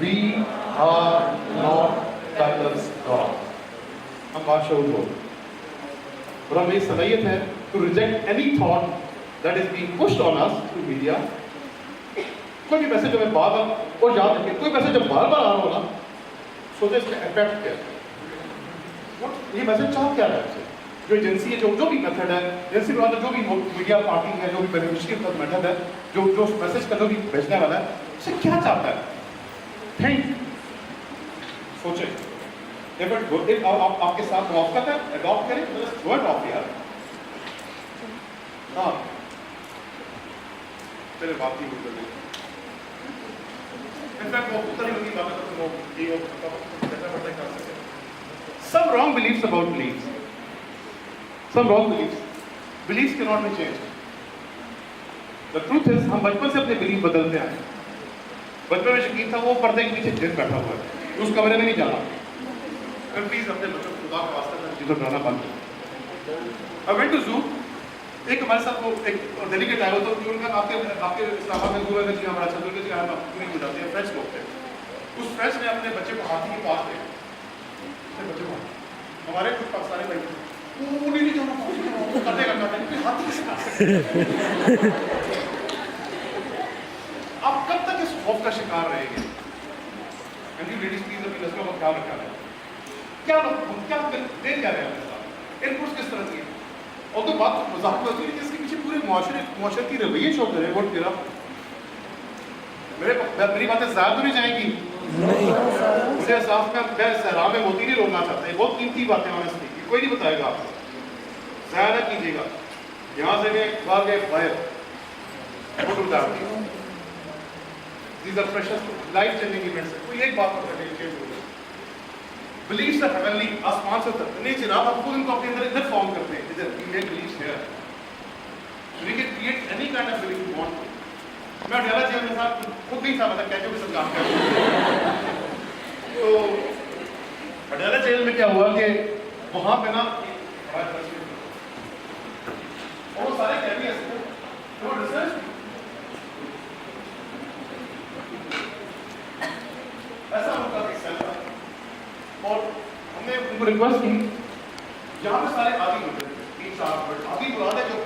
We are not Titus God. हम बादशाह हो और हमें सलाहियत है to reject any thought that is being pushed on us through media. कोई भी मैसेज हमें बार बार, और याद रखिए कोई मैसेज जब बार बार आ रहा हो ना, सोचे इसका इफेक्ट क्या है, ये मैसेज चाह क्या है आपसे, जो एजेंसी है, जो भी मेथड है, एजेंसी के जो भी मीडिया पार्टी है, जो भी बेनिफिशियल मेथड है, जो मैसेज का जो भी भेजने वाला है, उसे क्या चाहता है, थिंक, सोचे। if आपके साथ मौका है, अडॉप्ट करें, तो जस्ट थ्रो इट ऑफ यार। हाँ, चलिए बात ही कर लें। इनफैक्ट वो उत्तर की बात है तो वो ये बेटा बेटा कर सकते हैं। Some wrong beliefs about beliefs. Some wrong beliefs. Beliefs cannot be changed. The truth is हम बचपन से अपने बिलीफ बदलते आए। बचपन में यकीन था वो पर्दे के पीछे जिन बैठा हुआ है, उस कमरे में नहीं जाना। प्लीज अपने बच्चों को खुदा का वास्ता में चीज़ों डराना बंद करो। I went to zoo. एक हमारे साथ वो एक डेलीगेट आया हो तो उनका आपके इस्लामाबाद में हुआ है जी हमारा अच्छा जी हम पूरी हो जाती है, फ्रेंच लोग थे। उस फ्रेंच ने अपने बच्चे को हाथी के पास ले, बच्चे को हमारे कुछ पाकिस्तानी भाई वो नहीं जाना करने का करते हाथी किसे पास आप कब तक इस खौफ का शिकार रहेंगे? लेडीज प्लीज अपनी नस्लों का ख्याल रखना है। क्या दे क्या रहे हैं एयरपोर्ट किस तरह की, और तो बात मजाक होती है कि इसके पीछे पूरे मुआशरती रवैये शो करे वोट गिरा। मेरी बातें ज़्यादा तो नहीं जाएंगी, मुझे एहसास में मैं सहरा में मोती नहीं रोकना चाहता, ये बहुत कीमती बातें ऑनेस्टली की कोई नहीं बताएगा आपको, ज़्यादा कीजिएगा। यहाँ से भी भाग गए fire These are precious life-changing events. कोई एक बात पर चेंज हो गई। Beliefs are heavenly, आसमान से उतरते नहीं जनाब, हम खुद इनको अपने अंदर इधर फॉर्म करते हैं, इधर we make beliefs here. We can create any kind of belief we want. मैं अडयाला जेल में था, खुद नहीं था मतलब कैसे भी सब काम कर रहे तो अडयाला जेल में क्या हुआ कि वहाँ पे ना और सारे कैदी ऐसे वो रिसर्च ऐसा उनका एक सेल था और हमने उनको रिक्वेस्ट की, यहाँ पे सारे आदि होते थे, 3-4 आदि बुला दे जो